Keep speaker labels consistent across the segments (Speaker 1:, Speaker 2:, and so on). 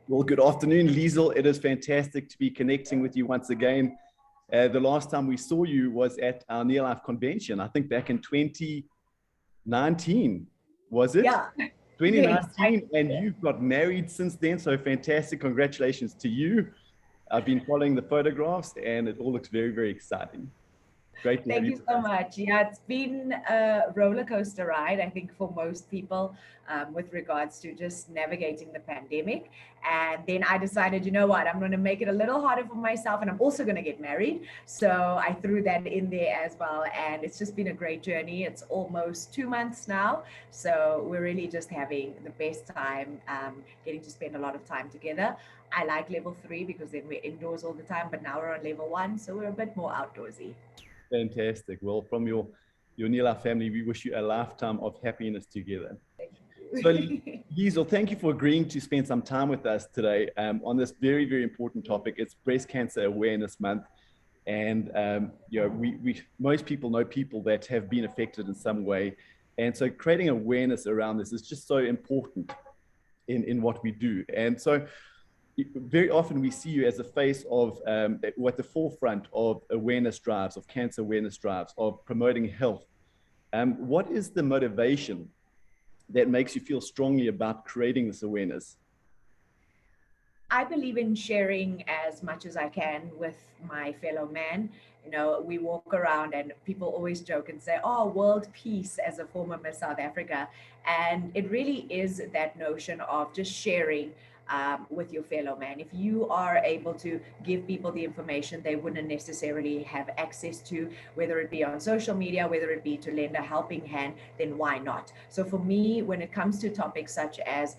Speaker 1: Well, good afternoon, Liesl. It is fantastic to be connecting with you once again. The last time we saw you was at our NeoLife convention, I think back in 2019, was it?
Speaker 2: Yeah.
Speaker 1: 2019, and you've got married since then, so fantastic. Congratulations to you. I've been following the photographs, and it all looks very, very exciting. Great to have you.
Speaker 2: Thank you so much. Yeah, it's been a roller coaster ride, I think, for most people with regards to just navigating the pandemic. And then I decided, you know what, I'm going to make it a little harder for myself, and I'm also going to get married. So I threw that in there as well. And it's just been a great journey. It's almost 2 months now. So we're really just having the best time, getting to spend a lot of time together. I like level 3 because then we're indoors all the time, but now we're on level 1. So we're a bit more outdoorsy.
Speaker 1: Fantastic. Well, from your NeoLife family, we wish you a lifetime of happiness together. So, Liesl, thank you for agreeing to spend some time with us today on this very, very important topic. It's Breast Cancer Awareness Month. And, most people know people that have been affected in some way. And so creating awareness around this is just so important in what we do. And so very often we see you as the face of at the forefront of awareness drives, of cancer awareness drives, of promoting health. What is the motivation that makes you feel strongly about creating this awareness?
Speaker 2: I believe in sharing as much as I can with my fellow man. You know, we walk around and people always joke and say, oh, world peace, as a former Miss South Africa. And it really is that notion of just sharing with your fellow man. If you are able to give people the information they wouldn't necessarily have access to, whether it be on social media, whether it be to lend a helping hand, then why not? So for me, when it comes to topics such as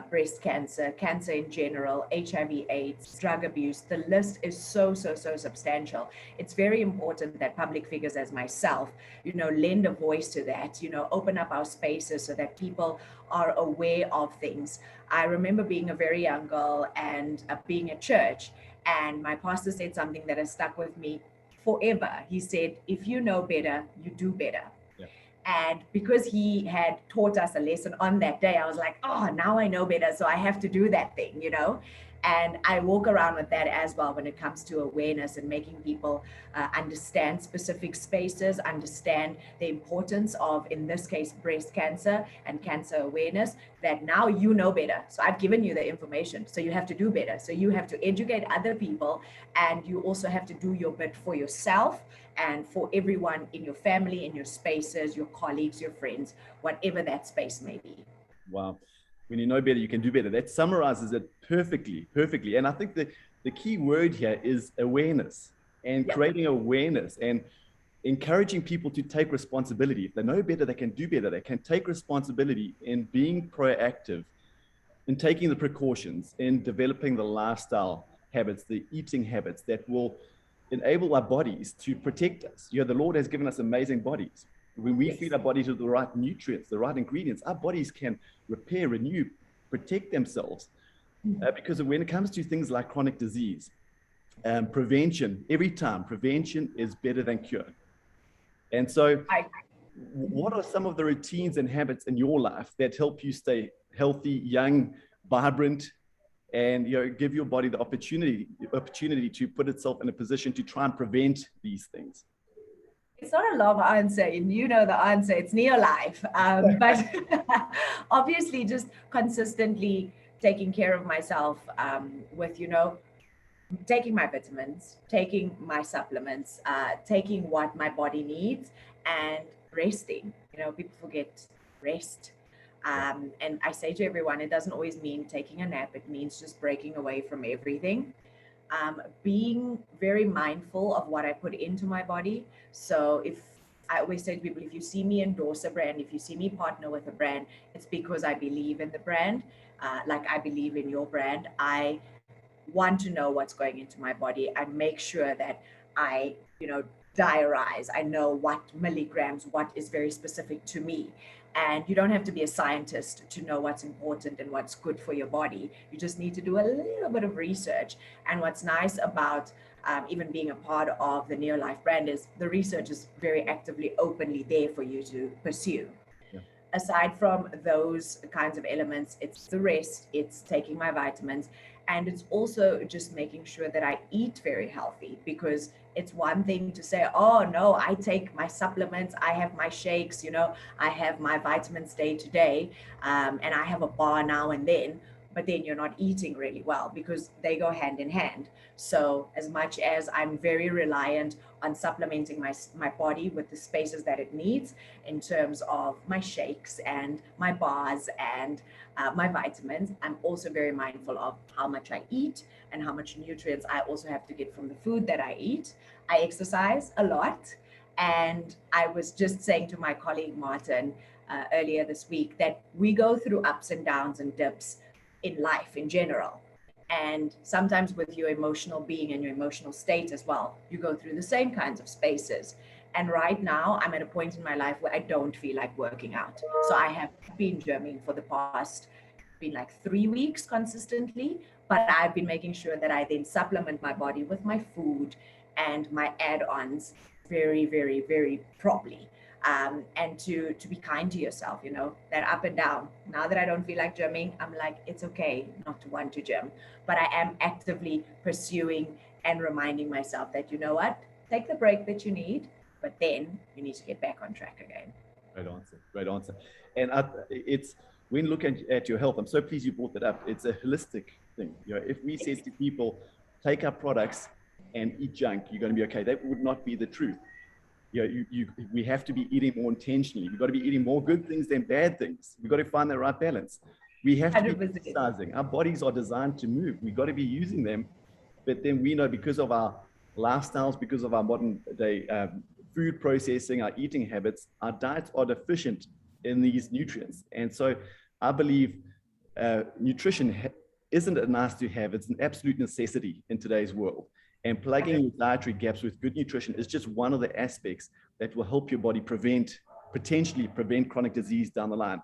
Speaker 2: breast cancer, cancer in general, HIV/AIDS, drug abuse, the list is so substantial. It's very important that public figures as myself, lend a voice to that, open up our spaces so that people are aware of things. I remember being a very young girl and being at church, and my pastor said something that has stuck with me forever. He said, if you know better, you do better. Yeah. And because he had taught us a lesson on that day, I was like, oh, now I know better, so I have to do that thing, And I walk around with that as well when it comes to awareness and making people understand specific spaces, understand the importance of, in this case, breast cancer and cancer awareness, that now you know better. So I've given you the information, so you have to do better. So you have to educate other people, and you also have to do your bit for yourself and for everyone in your family, in your spaces, your colleagues, your friends, whatever that space may be.
Speaker 1: Wow. When you know better, you can do better. That summarizes it perfectly. And I think the key word here is awareness, and creating awareness and encouraging people to take responsibility. If they know better, they can do better. They can take responsibility in being proactive, in taking the precautions, in developing the lifestyle habits, the eating habits that will enable our bodies to protect us. The Lord has given us amazing bodies. When we feed our bodies with the right nutrients, the right ingredients, our bodies can repair, renew, protect themselves. Because when it comes to things like chronic disease, prevention, every time, prevention is better than cure. And so what are some of the routines and habits in your life that help you stay healthy, young, vibrant, and give your body the opportunity to put itself in a position to try and prevent these things?
Speaker 2: It's not a long answer, and you know the answer. It's NeoLife. But obviously just consistently taking care of myself with, taking my vitamins, taking my supplements, taking what my body needs, and resting. People forget rest. And I say to everyone, it doesn't always mean taking a nap. It means just breaking away from everything. Being very mindful of what I put into my body. So if I always say to people, if you see me endorse a brand, if you see me partner with a brand, it's because I believe in the brand. Like I believe in your brand. I want to know what's going into my body. I make sure that I, diarize. I know what milligrams, what is very specific to me. And you don't have to be a scientist to know what's important and what's good for your body. You just need to do a little bit of research. And what's nice about even being a part of the NeoLife brand is the research is very actively, openly there for you to pursue. Yeah. aside from those kinds of elements, it's the rest, it's taking my vitamins, and it's also just making sure that I eat very healthy, because it's one thing to say, oh no, I take my supplements, I have my shakes, I have my vitamins day to day, and I have a bar now and then, but then you're not eating really well, because they go hand in hand. So as much as I'm very reliant on supplementing my body with the spaces that it needs in terms of my shakes and my bars and my vitamins, I'm also very mindful of how much I eat and how much nutrients I also have to get from the food that I eat. I exercise a lot. And I was just saying to my colleague Martin earlier this week that we go through ups and downs and dips in life in general. And sometimes with your emotional being and your emotional state as well, you go through the same kinds of spaces. And right now, I'm at a point in my life where I don't feel like working out. So I have been gymming for the past, been like 3 weeks consistently, but I've been making sure that I then supplement my body with my food and my add-ons very, very, very properly. And to be kind to yourself, that up and down. Now that I don't feel like gymming, I'm like, it's okay not to want to gym, but I am actively pursuing and reminding myself that, you know what, take the break that you need, but then you need to get back on track again.
Speaker 1: Great answer. Great answer. And it's when looking at your health, I'm so pleased you brought that up. It's a holistic thing. If we said to people, take our products and eat junk, you're going to be okay. That would not be the truth. We have to be eating more intentionally. We've got to be eating more good things than bad things. We've got to find the right balance. We have to
Speaker 2: 100%.
Speaker 1: be exercising. Our bodies are designed to move. We've got to be using them. But then we know, because of our lifestyles, because of our modern day food processing, our eating habits, our diets are deficient in these nutrients. And so I believe nutrition isn't a nice to have. It's an absolute necessity in today's world. And plugging your dietary gaps with good nutrition is just one of the aspects that will help your body potentially prevent chronic disease down the line.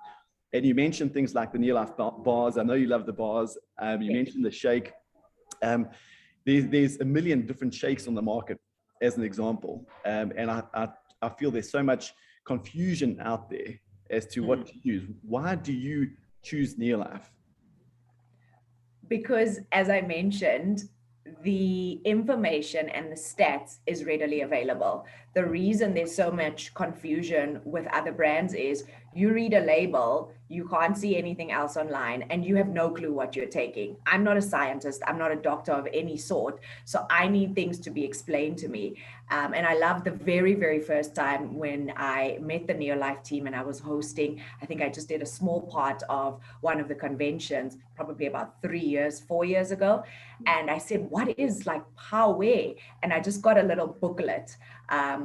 Speaker 1: And you mentioned things like the NeoLife bars. I know you love the bars. You mentioned the shake. There's a million different shakes on the market, as an example. And I feel there's so much confusion out there as to what to use. Why do you choose NeoLife?
Speaker 2: Because, as I mentioned, the information and the stats is readily available. The reason there's so much confusion with other brands is you read a label, you can't see anything else online, and you have no clue what you're taking. I'm not a scientist, I'm not a doctor of any sort, so I need things to be explained to me. And I love the very, very first time when I met the NeoLife team and I was hosting, I think I just did a small part of one of the conventions, probably about 4 years ago. And I said, what is like where? And I just got a little booklet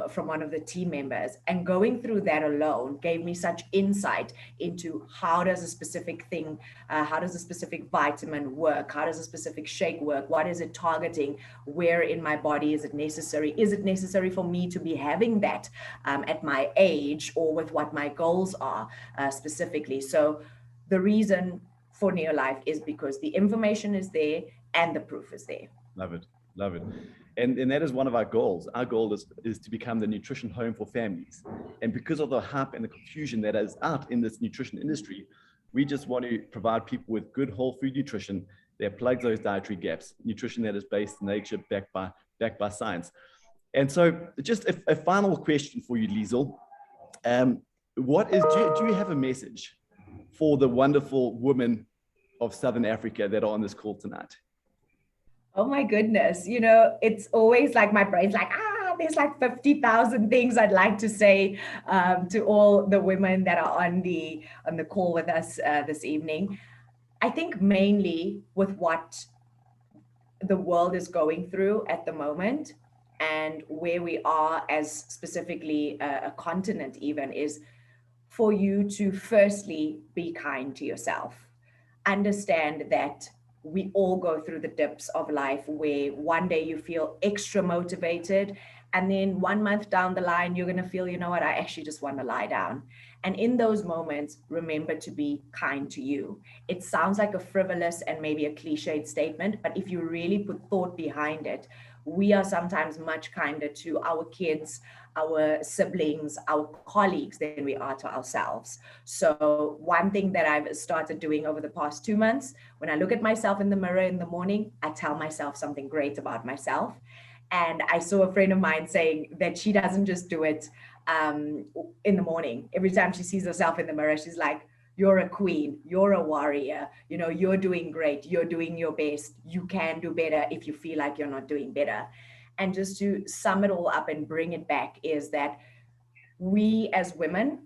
Speaker 2: from one of the team members, and going through that alone gave me such insight into how does a specific thing, how does a specific vitamin work, how does a specific shake work, what is it targeting, where in my body is it necessary for me to be having that at my age or with what my goals are specifically. So the reason for NeoLife is because the information is there and the proof is there.
Speaker 1: Love it. Love it. And that is one of our goals. Our goal is to become the nutrition home for families. And because of the hype and the confusion that is out in this nutrition industry, we just want to provide people with good whole food nutrition that plugs those dietary gaps, nutrition that is based in nature, backed by science. And so just a final question for you, Liesl. Do you have a message for the wonderful women of Southern Africa that are on this call tonight?
Speaker 2: Oh my goodness. It's always like my brain's like, there's like 50,000 things I'd like to say to all the women that are on the call with us this evening. I think mainly with what the world is going through at the moment and where we are as specifically a continent even, is for you to firstly be kind to yourself. Understand that we all go through the dips of life where one day you feel extra motivated And then 1 month down the line, you're going to feel, you know what, I actually just want to lie down. And in those moments, remember to be kind to you. It sounds like a frivolous and maybe a cliched statement, but if you really put thought behind it, we are sometimes much kinder to our kids, our siblings, our colleagues than we are to ourselves. So one thing that I've started doing over the past 2 months, when I look at myself in the mirror in the morning, I tell myself something great about myself. And I saw a friend of mine saying that she doesn't just do it in the morning. Every time she sees herself in the mirror, she's like, you're a queen, you're a warrior, you're doing great, you're doing your best, you can do better if you feel like you're not doing better. And just to sum it all up and bring it back is that we as women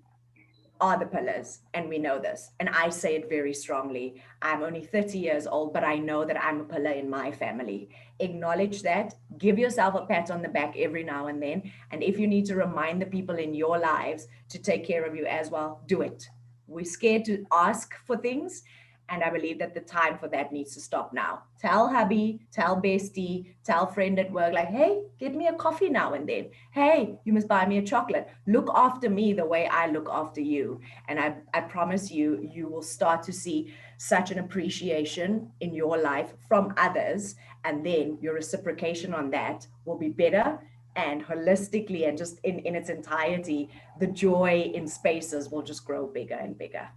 Speaker 2: are the pillars, and we know this. And I say it very strongly. I'm only 30 years old, but I know that I'm a pillar in my family. Acknowledge that, give yourself a pat on the back every now and then. And if you need to remind the people in your lives to take care of you as well, do it. We're scared to ask for things. And I believe that the time for that needs to stop now. Tell hubby, tell bestie, tell friend at work, like, hey, get me a coffee now and then. Hey, you must buy me a chocolate. Look after me the way I look after you. And I promise you, you will start to see such an appreciation in your life from others. And then your reciprocation on that will be better. And holistically and just in its entirety, the joy in spaces will just grow bigger and bigger.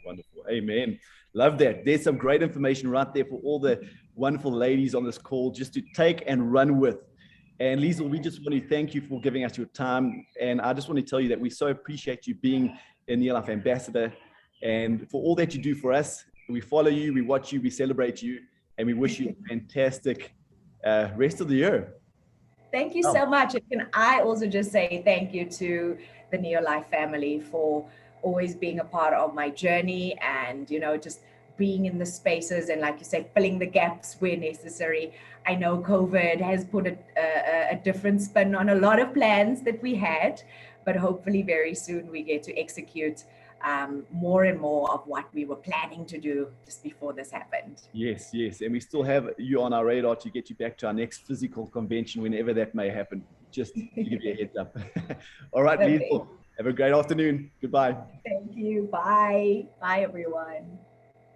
Speaker 1: Wonderful. Amen. Love that. There's some great information right there for all the wonderful ladies on this call just to take and run with. And Liesl, we just want to thank you for giving us your time. And I just want to tell you that we so appreciate you being a NeoLife Ambassador and for all that you do for us. We follow you, we watch you, we celebrate you, and we wish you a fantastic rest of the year.
Speaker 2: Thank you so much. And can I also just say thank you to the NeoLife family for always being a part of my journey and, just being in the spaces and, like you said, filling the gaps where necessary. I know COVID has put a different spin on a lot of plans that we had, but hopefully very soon we get to execute more and more of what we were planning to do just before this happened.
Speaker 1: Yes, yes. And we still have you on our radar to get you back to our next physical convention whenever that may happen, just to give you a heads up. All right, Liesl, have a great afternoon. Goodbye.
Speaker 2: Thank you. Bye. Bye, everyone.